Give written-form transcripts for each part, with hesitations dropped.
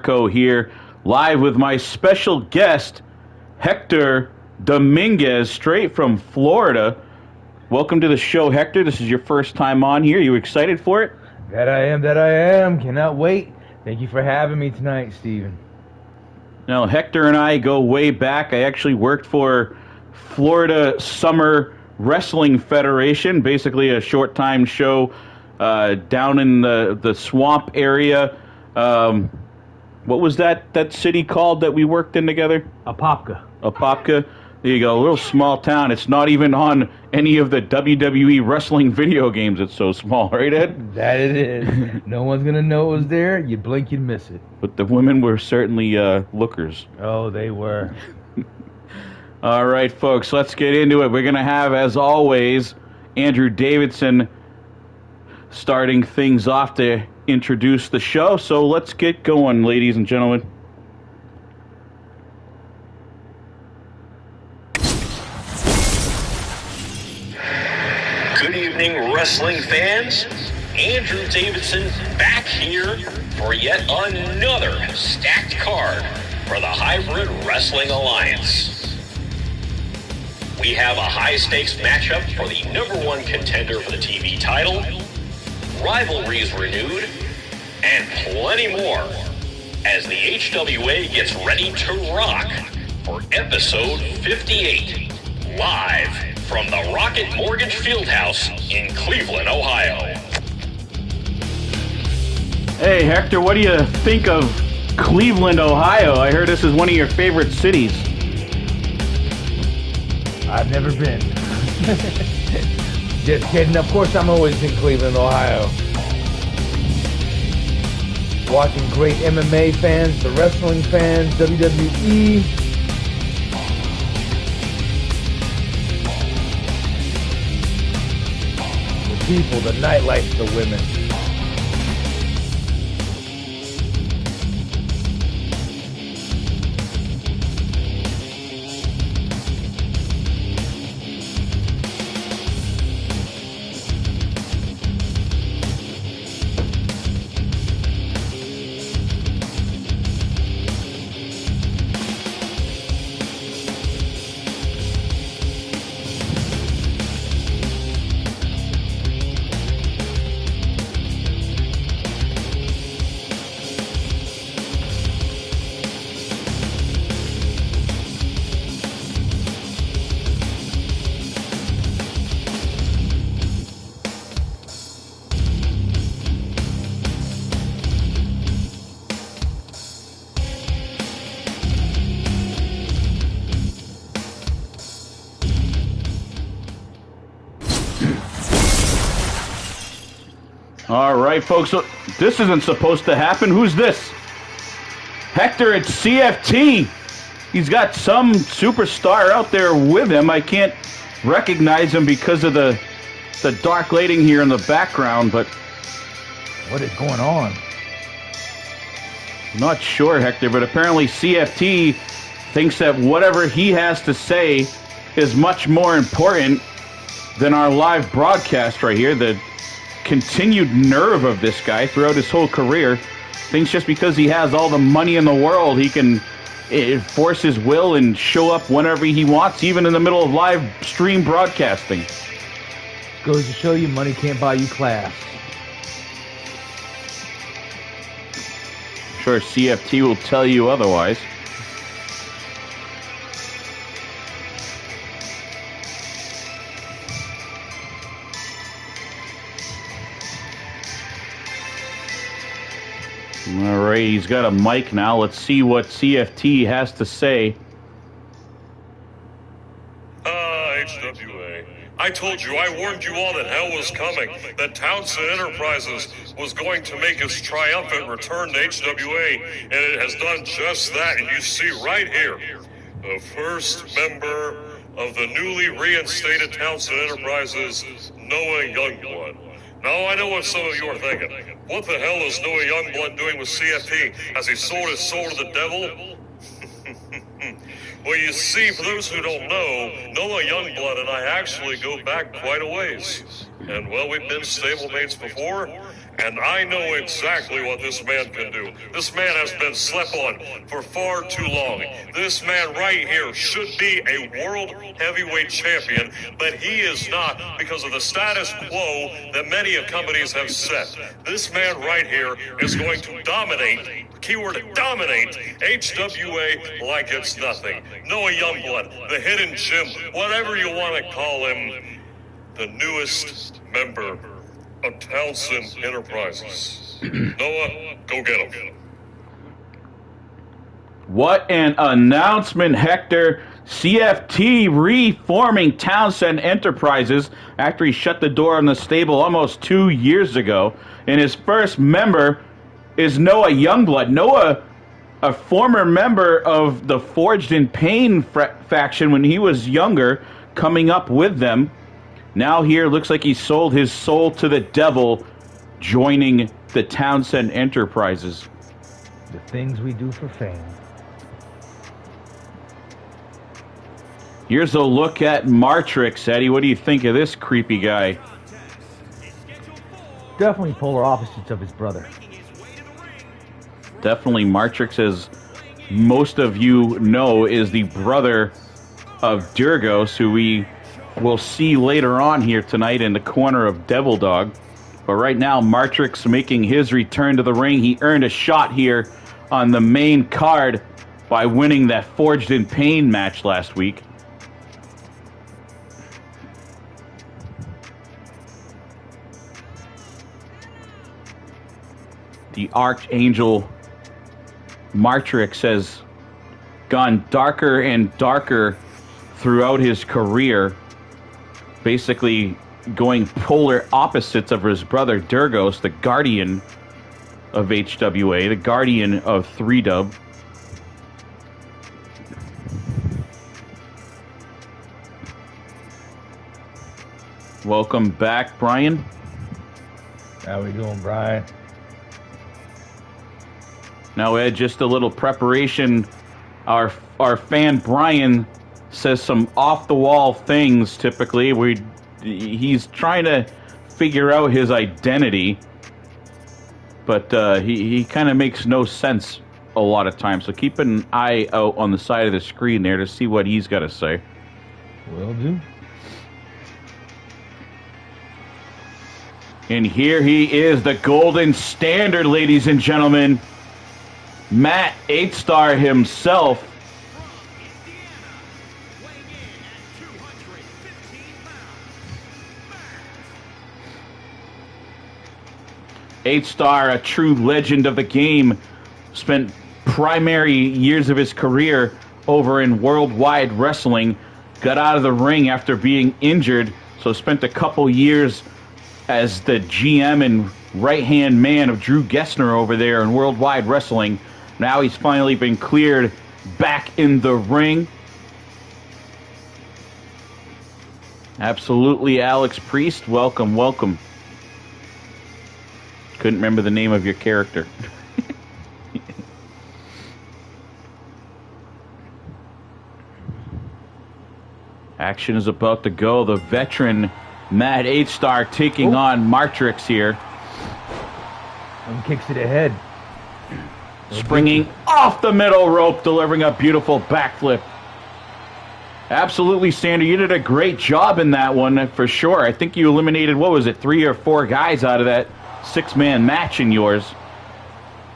Marco here, live with my special guest, Hector Dominguez, straight from Florida. Welcome to the show, Hector. This is your first time on here. You excited for it? That I am. Cannot wait. Thank you for having me tonight, Steven. Now, Hector and I go way back. I actually worked for Florida Summer Wrestling Federation, basically a short-time show down in the swamp area. What was that city called that we worked in together? Apopka. Apopka. There you go, a little small town. It's not even on any of the WWE wrestling video games. It's so small, right, Ed? That it is. No one's going to know it was there. You blink, you'd miss it. But the women were certainly lookers. Oh, they were. All right, folks, let's get into it. We're going to have, as always, Andrew Davidson starting things off to introduce the show. So let's get going, ladies and gentlemen. Good evening, wrestling fans. Andrew Davidson back here for yet another stacked card for the Hybrid Wrestling Alliance. We have a high-stakes matchup for the #1 contender for the TV title, rivalries renewed, and plenty more as the HWA gets ready to rock for episode 58, live from the Rocket Mortgage Fieldhouse in Cleveland, Ohio. Hey, Hector, what do you think of Cleveland, Ohio? I heard this is one of your favorite cities. I've never been. Just kidding. Of course, I'm always in Cleveland, Ohio. Watching great MMA fans, the wrestling fans, WWE. The people, the nightlife, the women. All right, folks, so this isn't supposed to happen. Who's this? Hector at CFT. He's got some superstar out there with him. I can't recognize him because of the dark lighting here in the background, but What is going on? not sure, Hector, but apparently CFT thinks that whatever he has to say is much more important than our live broadcast right here. The continued nerve of this guy throughout his whole career thinks just because he has all the money in the world, he can force his will and show up whenever he wants, even in the middle of live stream broadcasting. Goes to show you money can't buy you class. I'm sure CFT will tell you otherwise. All right, he's got a mic now. Let's see what CFT has to say. HWA. I told you, I warned you all that hell was coming, that Townsend Enterprises was going to make its triumphant return to HWA, and it has done just that, and you see right here, the first member of the newly reinstated Townsend Enterprises, Noah Youngblood. Now, I know what some of you are thinking. What the hell is Noah Youngblood doing with CFT? Has he sold his soul to the devil? Well, you see, for those who don't know, Noah Youngblood and I actually go back quite a ways. And, well, we've been stablemates before, And I know exactly what this man can do. This man has been slept on for far too long. This man right here should be a world heavyweight champion, but he is not because of the status quo that many companies have set. This man right here is going to dominate, keyword dominate, HWA like it's nothing. Noah Youngblood, the hidden gem, whatever you want to call him, the newest member of Townsend Enterprises. Noah, go get him. What an announcement, Hector. CFT reforming Townsend Enterprises after he shut the door on the stable almost 2 years ago. And his first member is Noah Youngblood. Noah, a former member of the Forged in Pain faction when he was younger, coming up with them. Now here, looks like he sold his soul to the devil, joining the Townsend Enterprises. The things we do for fame. Here's a look at Martrix. Eddie, what do you think of this creepy guy? Definitely polar opposites of his brother. Definitely Martrix, as most of you know, is the brother of Durgos, who we will see later on here tonight in the corner of Devil Dog. But right now, Martrix making his return to the ring. He earned a shot here on the main card by winning that Forged in Pain match last week. The Archangel Martrix has gone darker and darker throughout his career, basically going polar opposites of his brother Durgos, the guardian of HWA, the guardian of 3-Dub. Welcome back, Brian. How we doing, Brian? Now, Ed, just a little preparation. Our fan Brian says some off-the-wall things. Typically, he's trying to figure out his identity, but he kind of makes no sense a lot of times. So keep an eye out on the side of the screen there to see what he's got to say. Will do. And here he is, the golden standard, ladies and gentlemen. Matt 8-Star himself. Star, a true legend of the game, spent primary years of his career over in Worldwide Wrestling, got out of the ring after being injured, so spent a couple years as the GM and right-hand man of Drew Gessner over there in Worldwide Wrestling. Now he's finally been cleared back in the ring. Absolutely, Alex Priest. Welcome, welcome. Couldn't remember the name of your character. Action is about to go. The veteran Matt 8-Star taking on Martrix here. And kicks to the head. Springing off the middle rope, delivering a beautiful backflip. Absolutely, Sander, you did a great job in that one, for sure. I think you eliminated, what was it, 3 or 4 guys out of that 6-man match in yours.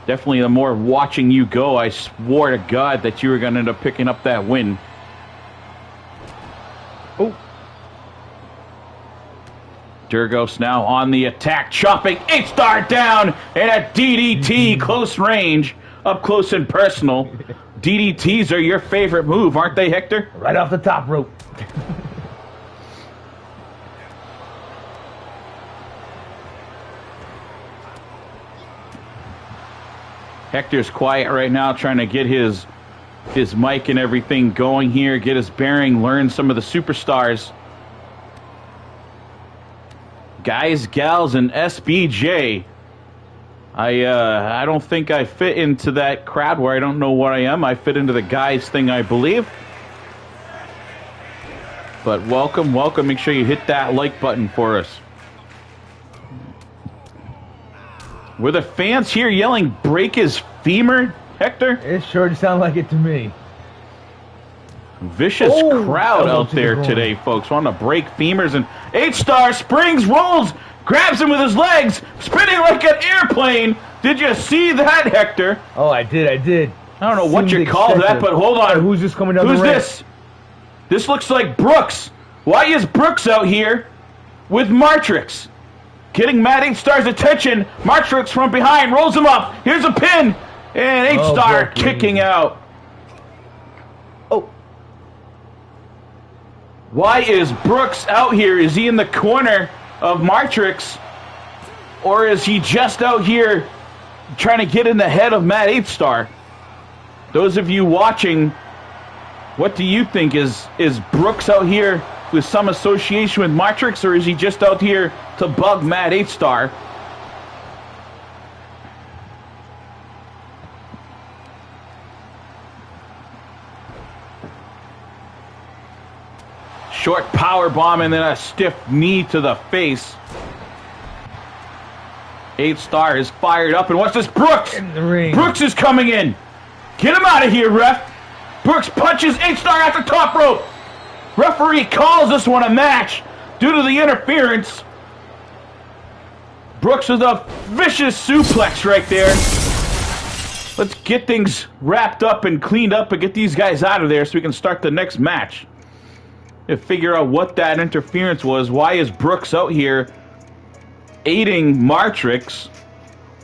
Definitely, the more watching you go, I swore to God that you were going to end up picking up that win. Oh. Durgos now on the attack, chopping 8-Star down and a DDT close range, up close and personal. DDTs are your favorite move, aren't they, Hector? Right off the top rope. Hector's quiet right now, trying to get his mic and everything going here, get his bearing, learn some of the superstars. Guys, gals, and SBJ. I don't think I fit into that crowd where I don't know what I am. I fit into the guys thing, I believe. But welcome, welcome. Make sure you hit that like button for us. Were the fans here yelling, break his femur, Hector? It sure did sound like it to me. Vicious crowd out there today, folks. Want to break femurs, and H-Star springs, rolls, grabs him with his legs, spinning like an airplane. Did you see that, Hector? Oh, I did. I don't know what you call that, but hold on. Who's this coming down the ramp? Who's this? This looks like Brooks. Why is Brooks out here with Martrix? Getting Matt H-Star's attention. Martrix from behind rolls him up. Here's a pin. And H-Star kicking out. Oh. Why is Brooks out here? Is he in the corner of Martrix? Or is he just out here trying to get in the head of Matt H-Star? Those of you watching, what do you think? Is Brooks out here with some association with Martrix, or is he just out here to bug Matt H-Star? Short power bomb and then a stiff knee to the face. H-Star is fired up, and what's this? Brooks! In the ring. Brooks is coming in. Get him out of here, ref. Brooks punches H-Star at the top rope. Referee calls this one a match due to the interference. Brooks with a vicious suplex right there. Let's get things wrapped up and cleaned up and get these guys out of there so we can start the next match. And figure out what that interference was. Why is Brooks out here aiding Martrix?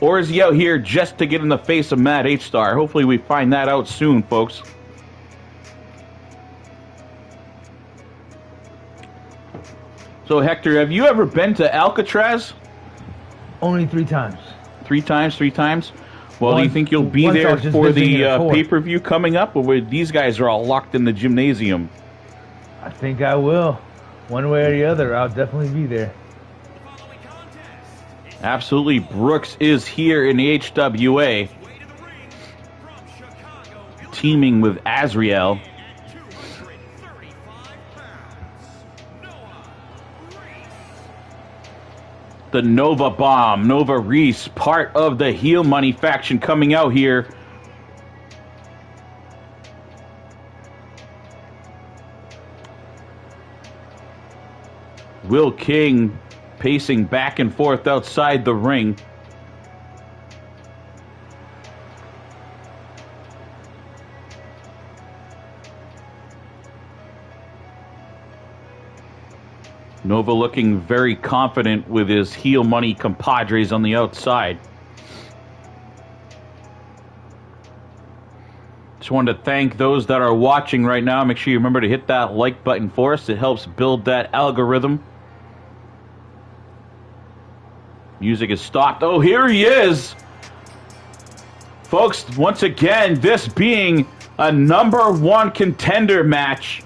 Or is he out here just to get in the face of Matt H-Star? Hopefully we find that out soon, folks. So, Hector, have you ever been to Alcatraz? Only 3 times. 3 times? Well, do you think you'll be there for the pay-per-view coming up? Or these guys are all locked in the gymnasium? I think I will. One way or the other, I'll definitely be there. Absolutely. Brooks is here in the HWA, teaming with Azrael. The Nova Bomb, Nova REESE, part of the Heel Money faction coming out here. Will King pacing back and forth outside the ring. Nova looking very confident with his heel money compadres on the outside. Just wanted to thank those that are watching right now. Make sure you remember to hit that like button for us. It helps build that algorithm. Music is stopped. Oh, here he is. Folks, once again, this being a #1 contender match.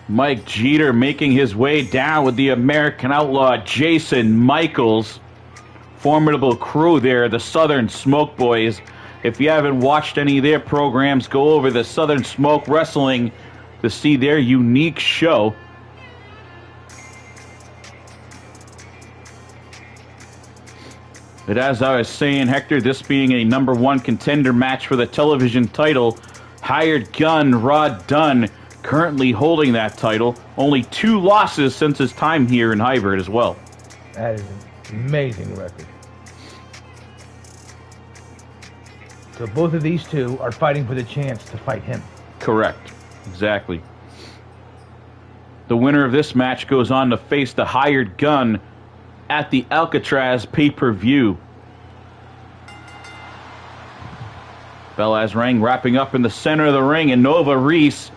Mike Jeter making his way down with the American Outlaw Jason Michaels. Formidable crew there, the Southern Smoke Boys. If you haven't watched any of their programs, go over to Southern Smoke Wrestling to see their unique show. But as I was saying, Hector, this being a #1 contender match for the television title, Hired Gun Rod Dunn currently holding that title. Only 2 losses since his time here in Hybrid as well. That is an amazing record. So both of these two are fighting for the chance to fight him. Correct. Exactly. The winner of this match goes on to face the Hired Gun at the Alcatraz pay-per-view. Bell as ring wrapping up in the center of the ring, and Nova REESE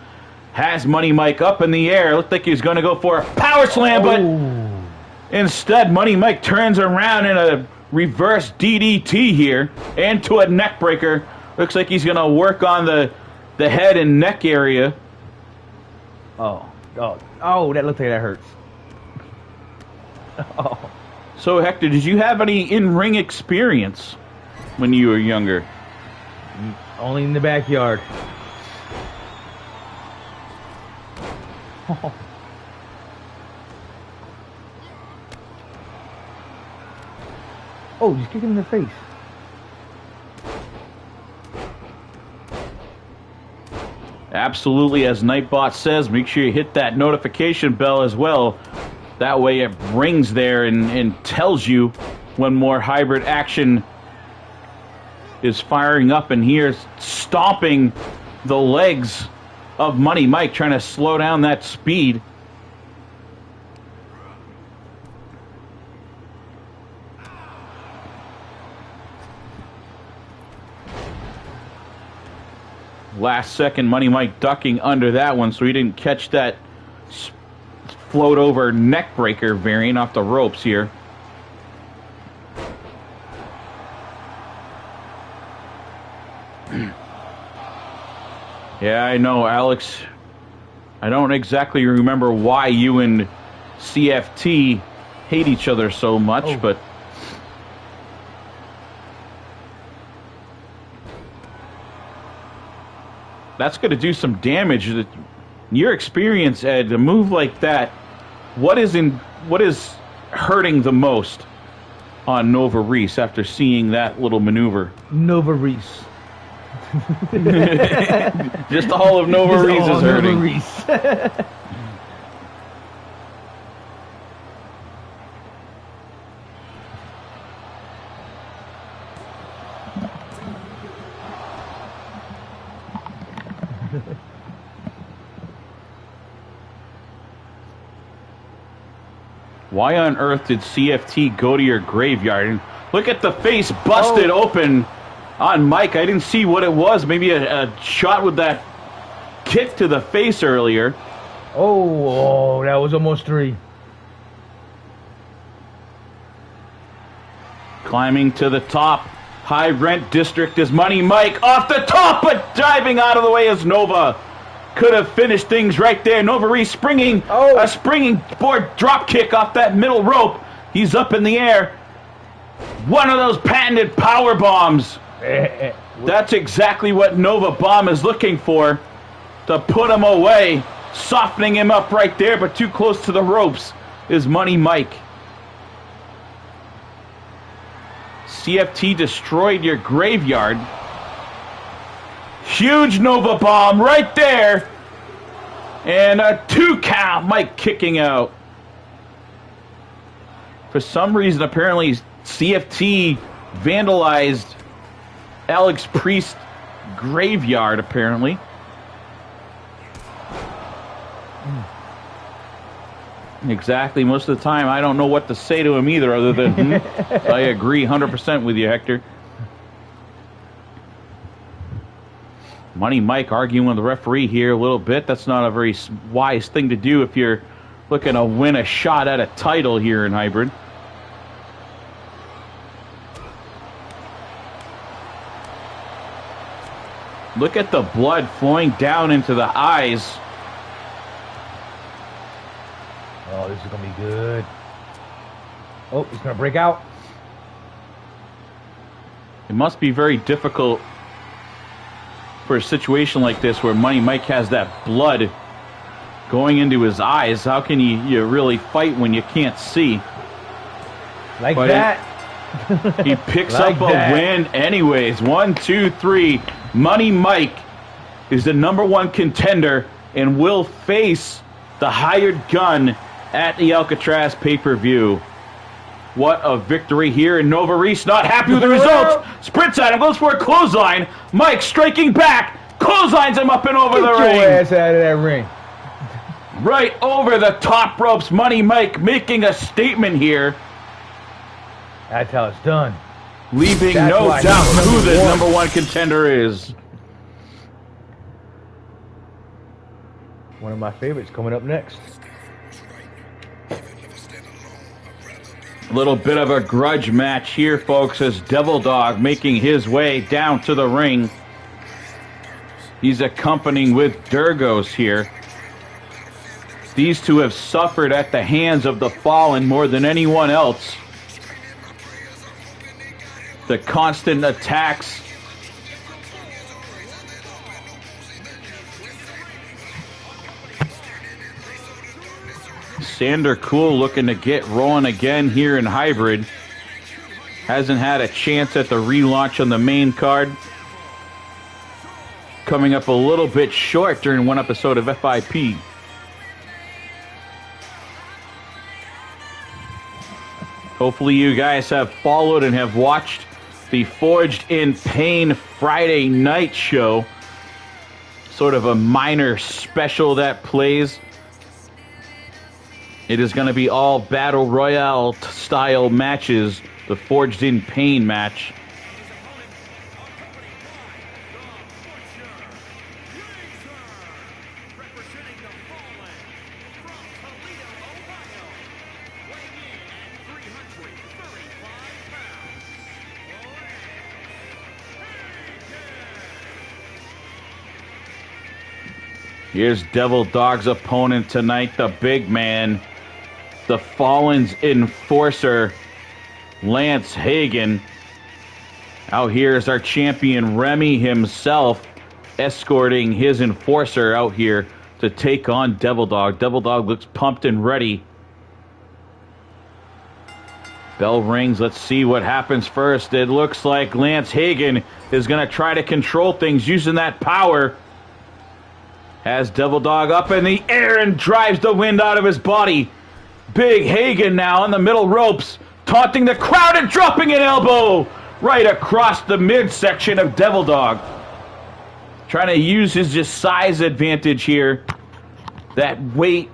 has Money Mike up in the air. Looked like he was going to go for a power slam, but instead Money Mike turns around in a reverse DDT here into a neck breaker. Looks like he's going to work on the head and neck area. Oh, that looks like that hurts. Oh. So, Hector, did you have any in-ring experience when you were younger? Only in the backyard. Oh, just kick him in the face. Absolutely, as Nightbot says, make sure you hit that notification bell as well. That way it rings there and tells you when more hybrid action is firing up. And here, stomping the legs of Money Mike, trying to slow down that speed. Last second, Money Mike ducking under that one, so he didn't catch that float over neck breaker variant off the ropes here. Yeah, I know, Alex. I don't exactly remember why you and CFT hate each other so much, but that's going to do some damage. In your experience, Ed, a move like that, what is hurting the most on Nova REESE after seeing that little maneuver? Nova REESE. Just all of Nova REESE is hurting. Nova REESE. Why on earth did CFT go to your graveyard? And look at the face busted open on Mike. I didn't see what it was. Maybe a shot with that kick to the face earlier. Oh, that was almost 3. Climbing to the top. High rent district is Money Mike off the top, but diving out of the way is Nova. Could have finished things right there. Nova REESE springing a springing board drop kick off that middle rope. He's up in the air. One of those patented power bombs. That's exactly what Nova Bomb is looking for, to put him away. Softening him up right there, but too close to the ropes is Money Mike. CFT destroyed your graveyard. Huge Nova Bomb right there. And a 2 count. Mike kicking out. For some reason, apparently, CFT vandalized Alex Priest's graveyard, apparently. Exactly. Most of the time, I don't know what to say to him either, other than, I agree 100% with you, Hector. Money Mike arguing with the referee here a little bit. That's not a very wise thing to do if you're looking to win a shot at a title here in Hybrid. Look at the blood flowing down into the eyes. Oh, this is going to be good. Oh, he's going to break out. It must be very difficult for a situation like this where Money Mike has that blood going into his eyes. How can you really fight when you can't see? Like that. He picks up a win anyways. 1, 2, 3. Money Mike is the #1 contender and will face the hired gun at the Alcatraz pay-per-view. What a victory here, and Nova REESE not happy with the results. Sprints at him, goes for a clothesline. Mike striking back, clotheslines him up and over the ring. Get your ass out of that ring. Right over the top ropes. Money Mike making a statement here. That's how it's done. Leaving no doubt who the #1 contender is. One of my favorites coming up next. A little bit of a grudge match here, folks, as Devil Dog making his way down to the ring. He's accompanying with Durgos here. These two have suffered at the hands of the Fallen more than anyone else. The constant attacks. Sander Cool looking to get rolling again here in Hybrid. Hasn't had a chance at the relaunch on the main card. Coming up a little bit short during one episode of FIP. Hopefully you guys have followed and have watched the Forged in Pain Friday night show. Sort of a minor special that plays. It is going to be all Battle Royale style matches. The Forged in Pain match. Here's Devil Dog's opponent tonight, the big man, the Fallen's enforcer, Lance Hagen. Out here is our champion Remy himself, escorting his enforcer out here to take on Devil Dog. Devil Dog looks pumped and ready. Bell rings. Let's see what happens first. It looks like Lance Hagen is going to try to control things using that power. Has Devil Dog up in the air and drives the wind out of his body. Big Hagen now on the middle ropes, taunting the crowd and dropping an elbow right across the midsection of Devil Dog. Trying to use his just size advantage here. That weight.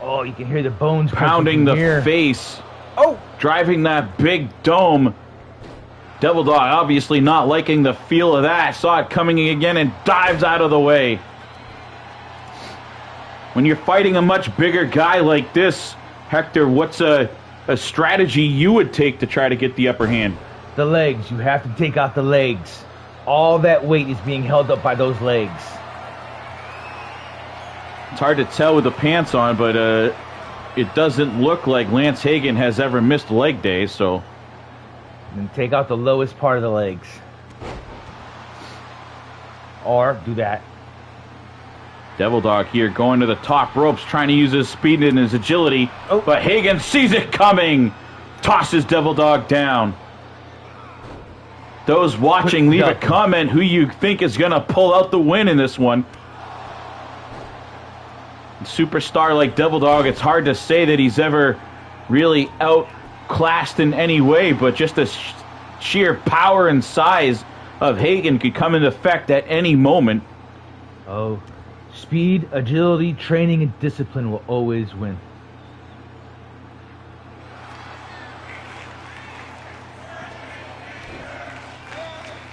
Oh, you can hear the bones Pounding the face. Oh! Driving that big dome. Devil Dog obviously not liking the feel of that. Saw it coming again and dives out of the way. When you're fighting a much bigger guy like this, Hector, what's a strategy you would take to try to get the upper hand? The legs. You have to take out the legs. All that weight is being held up by those legs. It's hard to tell with the pants on, but it doesn't look like Lance Hagen has ever missed leg day, so... And take out the lowest part of the legs. Or do that. Devil Dog here going to the top ropes, trying to use his speed and his agility. Oh. But Hagen sees it coming. Tosses Devil Dog down. Those watching, leave a comment who you think is going to pull out the win in this one. Superstar like Devil Dog, it's hard to say that he's ever really outclassed in any way, but just the sheer power and size of Hagen could come into effect at any moment. Oh, speed, agility, training, and discipline will always win.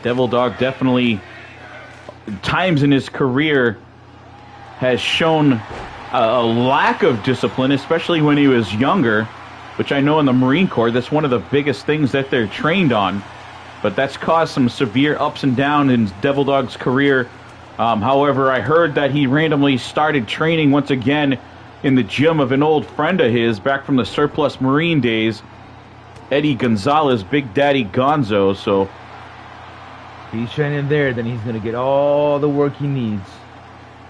Devil Dog definitely, times in his career, has shown a lack of discipline, especially when he was younger, which I know in the Marine Corps, that's one of the biggest things that they're trained on. But that's caused some severe ups and downs in Devil Dog's career. However, I heard that he randomly started training once again in the gym of an old friend of his back from the surplus Marine days, Eddie Gonzalez, Big Daddy Gonzo. So if he's training there, then he's going to get all the work he needs.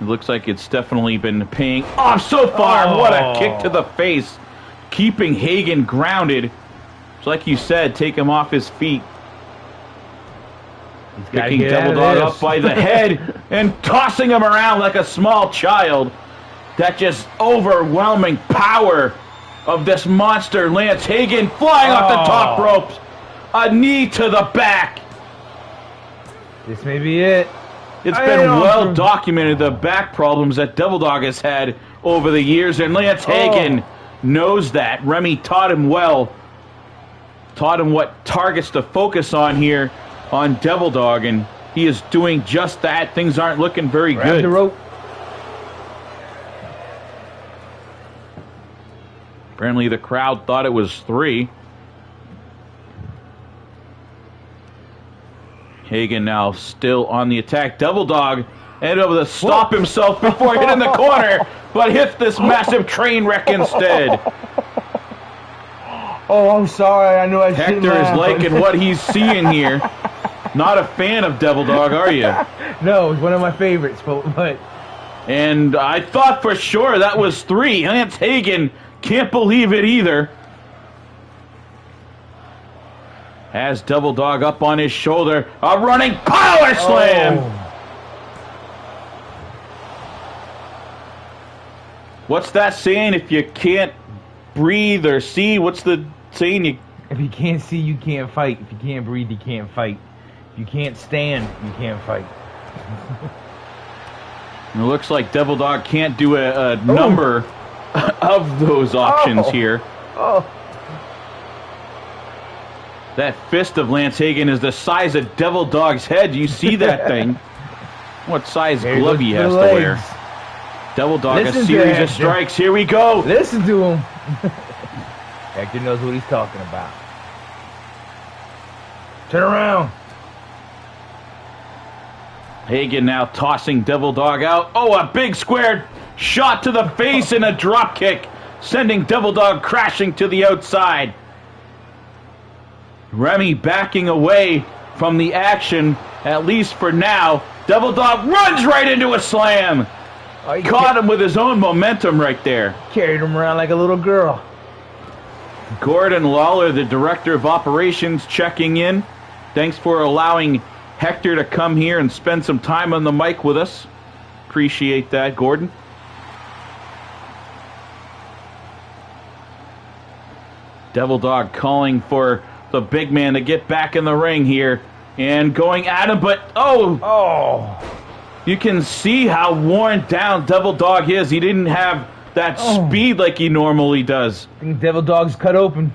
it looks like it's definitely been paying off so far. Oh. What a kick to the face. Keeping Hagen grounded. It's like you said, take him off his feet. Picking Devil Dog up by the head and tossing him around like a small child. That just overwhelming power of this monster, Lance Hagen, flying off the top ropes. A knee to the back. This may be it. It's been well documented the back problems that Devil Dog has had over the years, and Lance Hagen knows that. Remy taught him well. Taught him what targets to focus on here on Devil Dog, and he is doing just that. Things aren't looking very Grab good. the rope. Apparently the crowd thought it was 3. Hagen now still on the attack. Devil Dog and able to stop himself before hitting the corner, but hits this massive train wreck instead. Oh, I'm sorry. I knew I shouldn't Hector is laugh. liking what he's seeing here. Not a fan of Devil Dog, are you? No, it's one of my favorites, but And I thought for sure that was 3. Lance Hagen can't believe it either. Has Devil Dog up on his shoulder. A running power slam! Oh. What's that saying? If you can't breathe or see, what's the saying? If you can't see, you can't fight. If you can't breathe, you can't fight. If you can't stand, you can't fight. It looks like Devil Dog can't do a number of those options here. Oh. That fist of Lance Hagen is the size of Devil Dog's head. Do you see that thing? What size glove he has to wear. Devil Dog, Listen a to series of Hector. strikes. Here we go. Listen to him. Hector knows what he's talking about. Turn around. Hagen now tossing Devil Dog out. Oh, a big square shot to the face and a drop kick, sending Devil Dog crashing to the outside. Remy backing away from the action, at least for now. Devil Dog runs right into a slam. Oh, you Caught him with his own momentum right there. carried him around like a little girl. Gordon Lawler, the director of operations, checking in. Thanks for allowing Hector to come here and spend some time on the mic with us. Appreciate that, Gordon. Devil Dog calling for the big man to get back in the ring here and going at him, but you can see how worn down Devil Dog is. He didn't have that speed like he normally does. I think Devil Dog's cut open.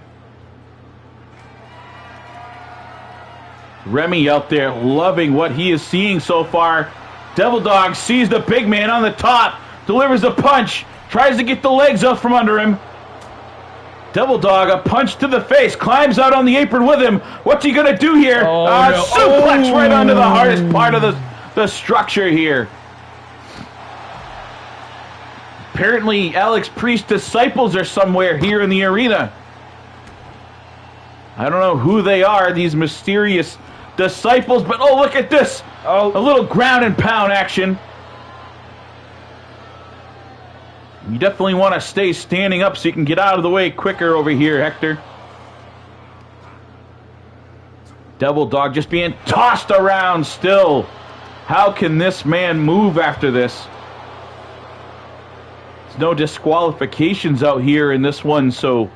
Remy out there loving what he is seeing so far. Devil Dog sees the big man on the top, delivers a punch, tries to get the legs up from under him. Devil Dog, a punch to the face, climbs out on the apron with him. What's he going to do here? Oh, no. Suplex right onto the hardest part of the structure here. Apparently, Alex Priest's disciples are somewhere here in the arena. I don't know who they are, these mysterious disciples, but oh, look at this. A little ground and pound action. You definitely want to stay standing up so you can get out of the way quicker over here, Hector. Devil Dog just being tossed around still. How can this man move after this? There's no disqualifications out here in this one, so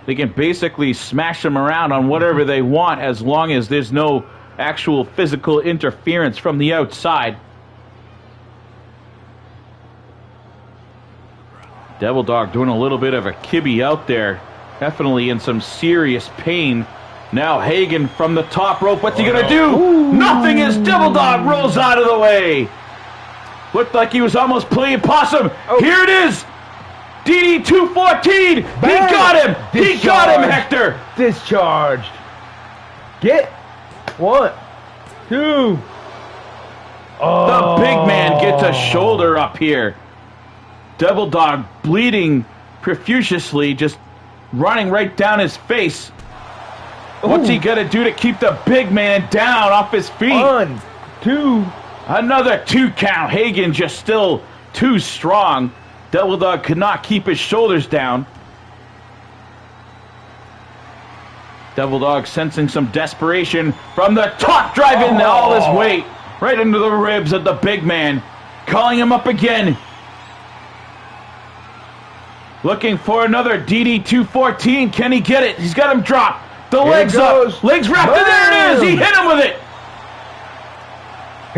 they can basically smash him around on whatever they want as long as there's no actual physical interference from the outside. Devil Dog doing a little bit of a kibby out there. Definitely in some serious pain. Now Hagen from the top rope. What's he going to do? Ooh. Nothing as Devil Dog rolls out of the way. Looked like he was almost playing possum. Here it is. DD 214. Bang. He got him. He got him, Discharged. Hector. Discharged. Get 1, 2. The big man gets a shoulder up here. Devil Dog bleeding profusely, just running right down his face. What's he going to do to keep the big man down off his feet? 1, 2. Another 2 count. Hagen just still too strong. Devil Dog could not keep his shoulders down. Devil Dog sensing some desperation from the top, driving all his weight right into the ribs of the big man. Calling him up again. Looking for another DD 214. Can he get it? He's got him dropped. The legs up. Legs wrapped. And there it is. He hit him with it.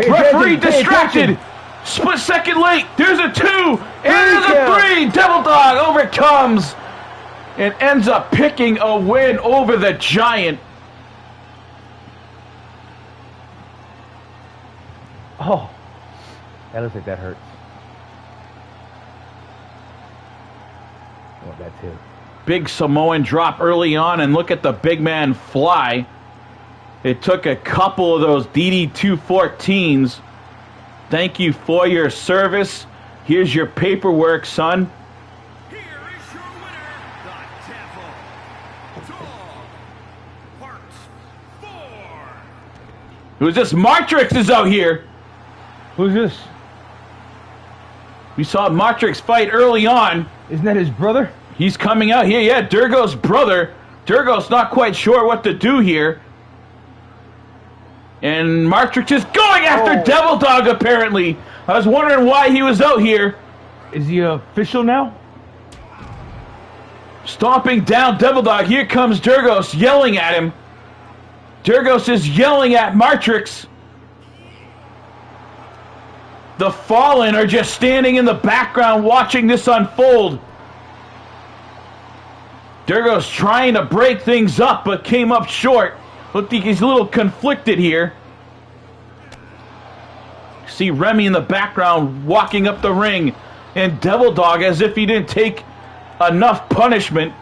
Referee distracted. Split second late. There's a 2. And there's a 3. Devil Dog overcomes and ends up picking a win over the Giant. Oh, that looks like that hurts. I want that too. Big Samoan drop early on, and look at the big man fly. It took a couple of those DD 214s Thank you for your service. Here's your paperwork, son. Here is your winner, the Devil Dog Part 4. Who's this? Martrix is out here. Who's this? We saw Martrix fight early on. Isn't that his brother? He's coming out here. Yeah, Durgo's brother. Durgo's not quite sure what to do here. And Martrix is going after Devil Dog, apparently. I was wondering why he was out here. Is he official now? Stomping down Devil Dog. Here comes Durgos yelling at him. Durgos is yelling at Martrix. The Fallen are just standing in the background watching this unfold. Durgos trying to break things up, but came up short. Looked like he's a little conflicted here. See Remy in the background walking up the ring. And Devil Dog, as if he didn't take enough punishment.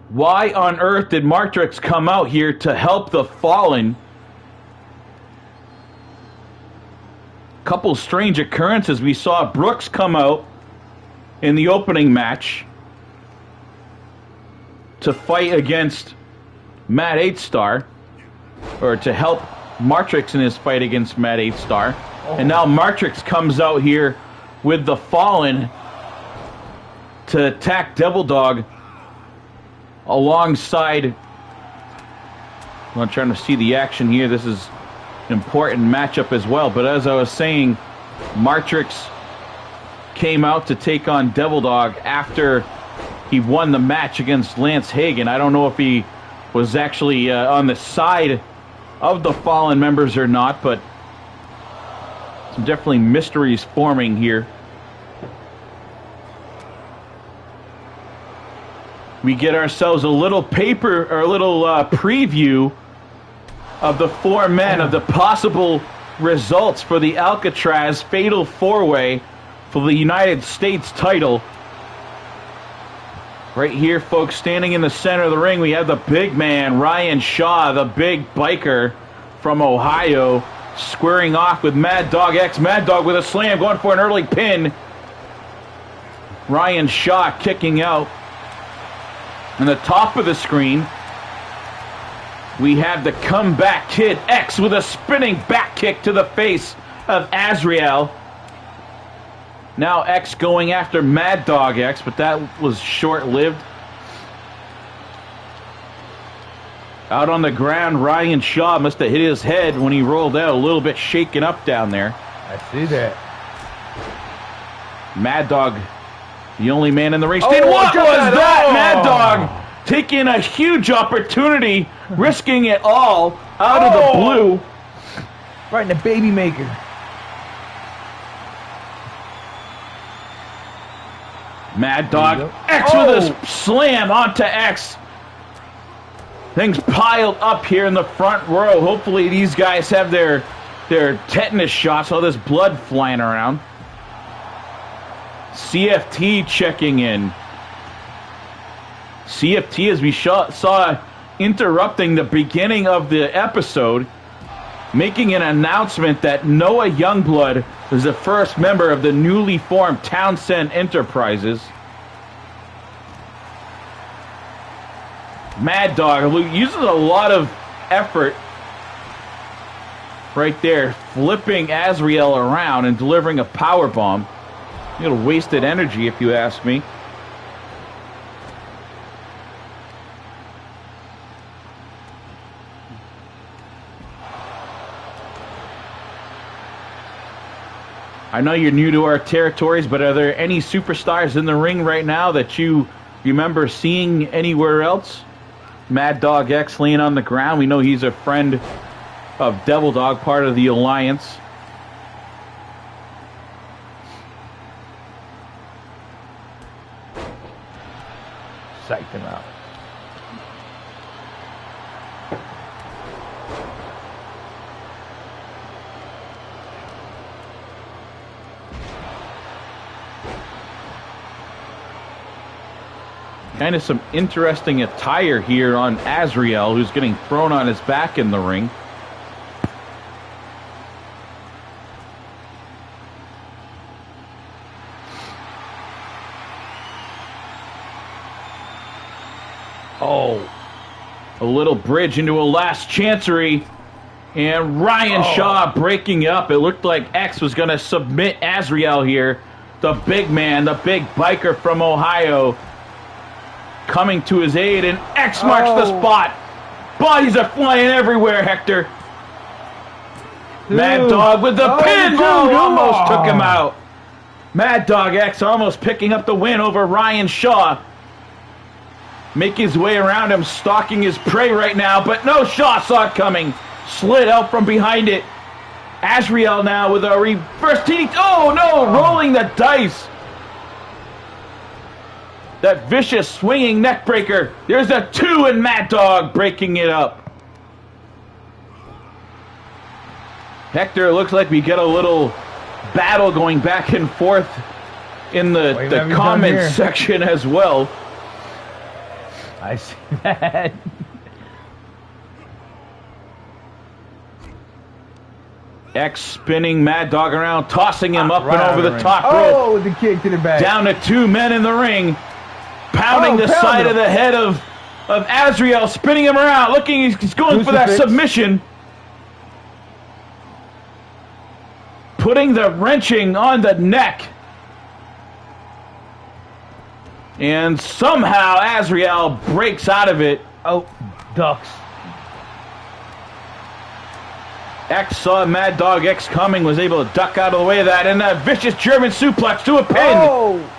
Why on earth did Martrix come out here to help the Fallen? Couple strange occurrences. We saw Brooks come out in the opening match to fight against Matt 8-Star, or to help Martrix in his fight against Matt 8-Star. And now Martrix comes out here with the Fallen to attack Devil Dog alongside. I'm trying to see the action here. This is an important matchup as well. But as I was saying, Martrix came out to take on Devil Dog after he won the match against Lance Hagen. I don't know if he was actually on the side of the Fallen members or not, but some definitely mysteries forming here. We get ourselves a little paper, or a little preview of the four men, of the possible results for the Alcatraz Fatal 4-Way for the United States title. Right here, folks, standing in the center of the ring, we have the big man, Ryan Shaw, the big biker from Ohio, squaring off with Mad Dog X. Mad Dog with a slam, going for an early pin. Ryan Shaw kicking out. On the top of the screen, we have the Comeback Kid X with a spinning back kick to the face of Azrael. Now X going after Mad Dog X, but that was short-lived. Out on the ground, Ryan Shaw must have hit his head when he rolled out, a little bit shaken up down there. I see that. Mad Dog, the only man in the ring. What was that? Mad Dog taking a huge opportunity, risking it all out of the blue. Right in the baby maker. Mad Dog X with a slam onto X. Things piled up here in the front row. Hopefully these guys have their tetanus shots. All this blood flying around. CFT checking in. CFT, as we saw interrupting the beginning of the episode, making an announcement that Noah Youngblood is the first member of the newly formed Townsend Enterprises. Mad Dog uses a lot of effort right there, flipping Azrael around and delivering a power bomb. A little wasted energy, if you ask me. I know you're new to our territories, but are there any superstars in the ring right now that you remember seeing anywhere else? Mad Dog X laying on the ground. We know he's a friend of Devil Dog, part of the Alliance. Psyched him out. Kind of some interesting attire here on Azrael, who's getting thrown on his back in the ring. Oh, a little bridge into a last chancery. And Ryan Shaw breaking up. It looked like X was going to submit Azrael here. The big man, the big biker from Ohio, coming to his aid. And X marks the spot. Bodies are flying everywhere, Hector. Mad Dog with the pin. Dude, almost took him out. Mad Dog X almost picking up the win over Ryan Shaw. Making his way around him, stalking his prey right now. But no, Shaw saw it coming. Slid out from behind it. Azrael now with a reverse TD. Oh no, rolling the dice. That vicious swinging neck breaker. There's a 2 and Mad Dog breaking it up. Hector, it looks like we get a little battle going back and forth in the comments section as well. I see that. X spinning Mad Dog around, tossing him up and over the top rope. Oh, the kick to the back. Down to 2 men in the ring. Pounding the side of the head of Azrael, spinning him around. Looking, he's going for that submission. Putting the wrenching on the neck. And somehow Azrael breaks out of it. Oh, ducks. X saw Mad Dog X coming, was able to duck out of the way of that, and a vicious German suplex to a pin. Oh.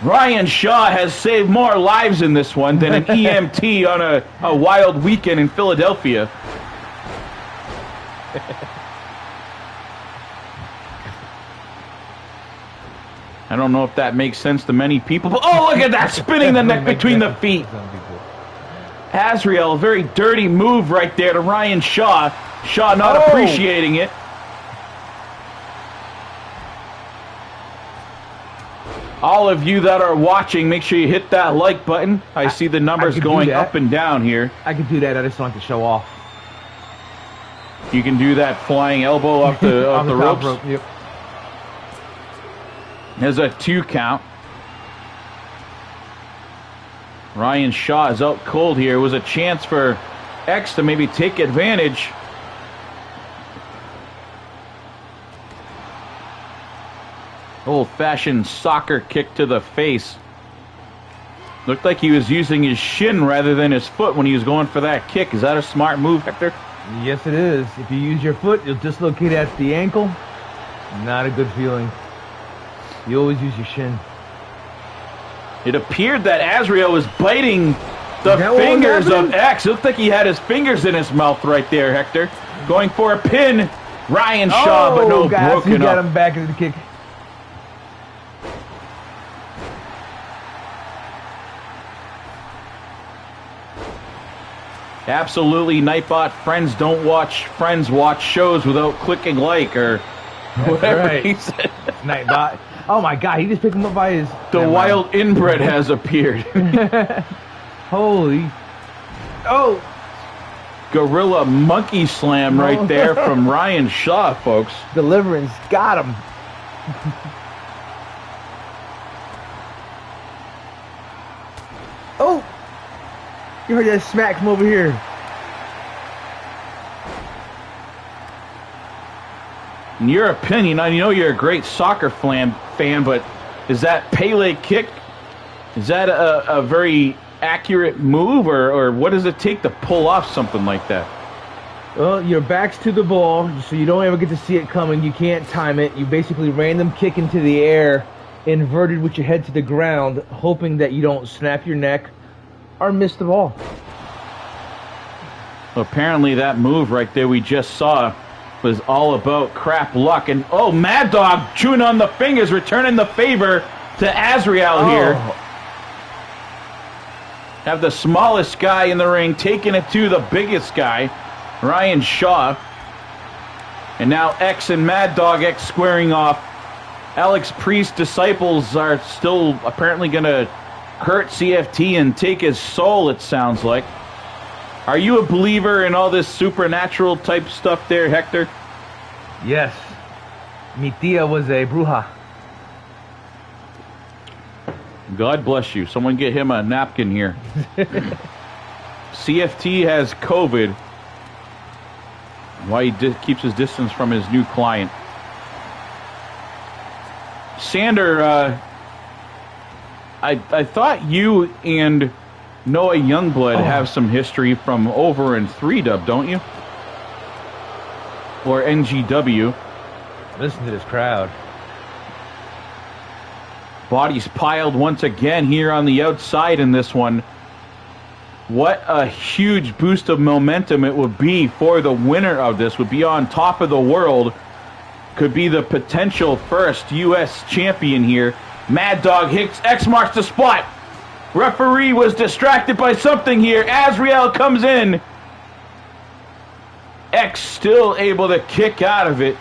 Ryan Shaw has saved more lives in this one than an EMT on a wild weekend in Philadelphia. I don't know if that makes sense to many people, but oh, look at that, spinning the neck between the feet. Azrael, a very dirty move right there to Ryan Shaw. Shaw not appreciating it. All of you that are watching, make sure you hit that like button. I see the numbers going up and down here. I can do that. I just want to show off. You can do that flying elbow off the off the ropes. Rope, yep. There's a 2 count. Ryan Shaw is out cold here. It was a chance for X to maybe take advantage. Old-fashioned soccer kick to the face. Looked like he was using his shin rather than his foot when he was going for that kick. Is that a smart move, Hector? Yes, it is. If you use your foot, you'll dislocate at the ankle. Not a good feeling. You always use your shin. It appeared that Azrael was biting the fingers of X. It looked like he had his fingers in his mouth right there, Hector. Going for a pin. Ryan Shaw, but no, broken he got up. him back into the kick. Absolutely, Nightbot friends don't watch friends watch shows without clicking like or whatever he said. Nightbot. Oh my God, he just picked him up by his... The wild inbred has appeared. Holy... Oh! Gorilla monkey slam right there from Ryan Shaw, folks. Deliverance got him. Oh! You heard that smack from over here. In your opinion, I know you're a great soccer fan, but is that Pele kick, is that a very accurate move, or what does it take to pull off something like that? Well, your back's to the ball, so you don't ever get to see it coming. You can't time it. You basically random kick into the air, inverted with your head to the ground, hoping that you don't snap your neck or miss the ball. Well, apparently that move right there we just saw was all about crap luck. And, oh, Mad Dog chewing on the fingers, returning the favor to Azrael here. Have the smallest guy in the ring taking it to the biggest guy, Ryan Shaw. And now X and Mad Dog X squaring off. Alex Priest's disciples are still apparently going to hurt CFT and take his soul, it sounds like. Are you a believer in all this supernatural type stuff there, Hector? Yes. Mi tia was a bruja. God bless you. Someone get him a napkin here. CFT has COVID. Why he keeps his distance from his new client. Sander, I thought you and Noah Youngblood have some history from over in 3-Dub, don't you? Or NGW. Listen to this crowd. Bodies piled once again here on the outside in this one. What a huge boost of momentum it would be for the winner of this. Would be on top of the world. Could be the potential first U.S. champion here. Mad Dog Hicks X marks the spot. Referee was distracted by something here. Azrael comes in. X still able to kick out of it.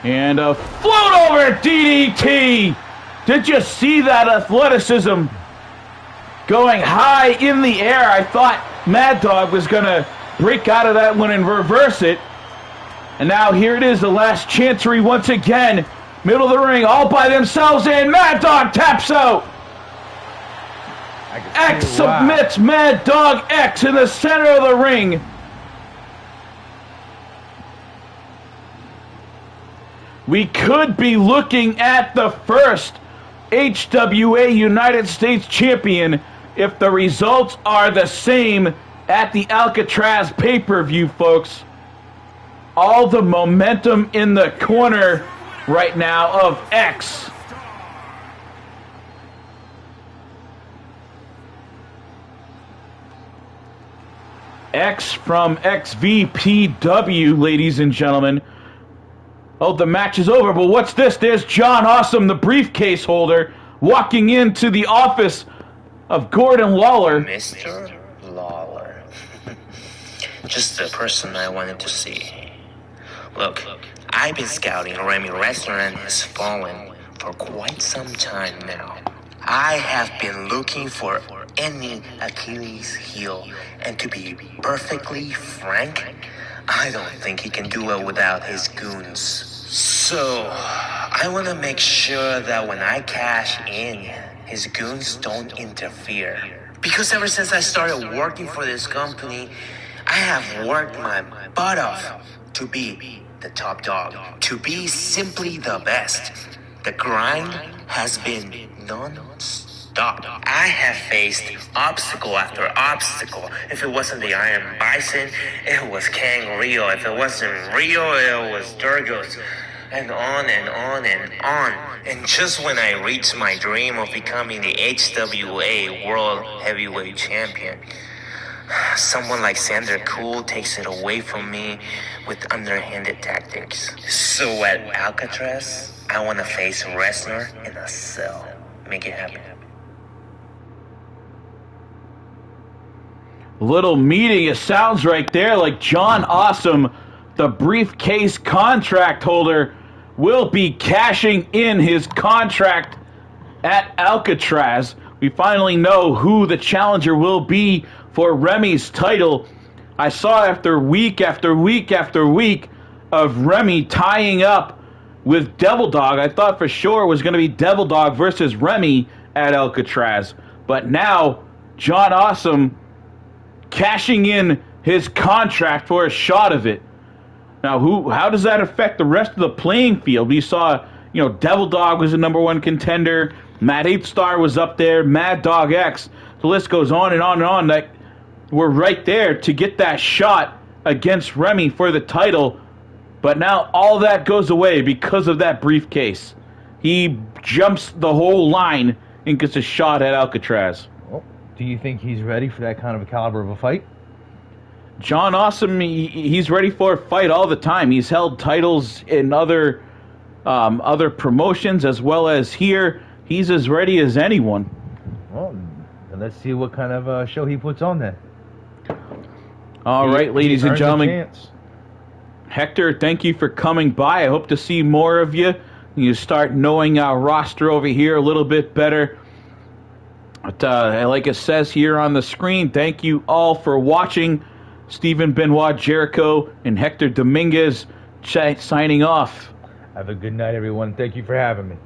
And a float over DDT. Did you see that athleticism going high in the air? I thought Mad Dog was going to break out of that one and reverse it. And now here it is, the last chancery once again. Middle of the ring, all by themselves, and Mad Dog taps out. X submits Mad Dog X in the center of the ring. We could be looking at the first HWA United States champion if the results are the same at the Alcatraz pay-per-view, folks. All the momentum in the corner right now of X. X from XVPW, ladies and gentlemen. Oh, the match is over, but what's this? There's John Awesome, the briefcase holder, walking into the office of Gordon Lawler. Mr. Lawler. Just the person I wanted to see. Look, I've been scouting Remy Restaurant Has Fallen for quite some time now. I have been looking for any Achilles heel, and to be perfectly frank, I don't think he can do it without his goons. So, I want to make sure that when I cash in, his goons don't interfere. Because ever since I started working for this company, I have worked my butt off to be the top dog, to be simply the best. The grind has been non-stop. I have faced obstacle after obstacle. If it wasn't the Iron Bison, it was Kang Rio. If it wasn't Rio, it was Durgos. And on and on and on. And just when I reached my dream of becoming the HWA World Heavyweight Champion, someone like Sander Cool takes it away from me with underhanded tactics. So at Alcatraz, I want to face a wrestler in a cell. Make it happen. Little meeting, it sounds right there like John Awesome, the briefcase contract holder, will be cashing in his contract at Alcatraz. We finally know who the challenger will be for Remy's title. I saw after week after week after week of Remy tying up with Devil Dog, I thought for sure it was going to be Devil Dog versus Remy at Alcatraz. But now, John Awesome cashing in his contract for a shot of it. Now, how does that affect the rest of the playing field? We saw, Devil Dog was the #1 contender. Matt 8-Star was up there. Mad Dog X. The list goes on and on and on. That we're right there to get that shot against Remy for the title. But now all that goes away because of that briefcase. He jumps the whole line and gets a shot at Alcatraz. Well, do you think he's ready for that kind of a caliber of a fight? John Awesome, he's ready for a fight all the time. He's held titles in other promotions as well as here. He's as ready as anyone. Well, then let's see what kind of show he puts on then. All right, ladies and gentlemen. Hector, thank you for coming by. I hope to see more of you. You start knowing our roster over here a little bit better. But like it says here on the screen, thank you all for watching. Stephen Benoit Jericho and Hector Dominguez signing off. Have a good night, everyone. Thank you for having me.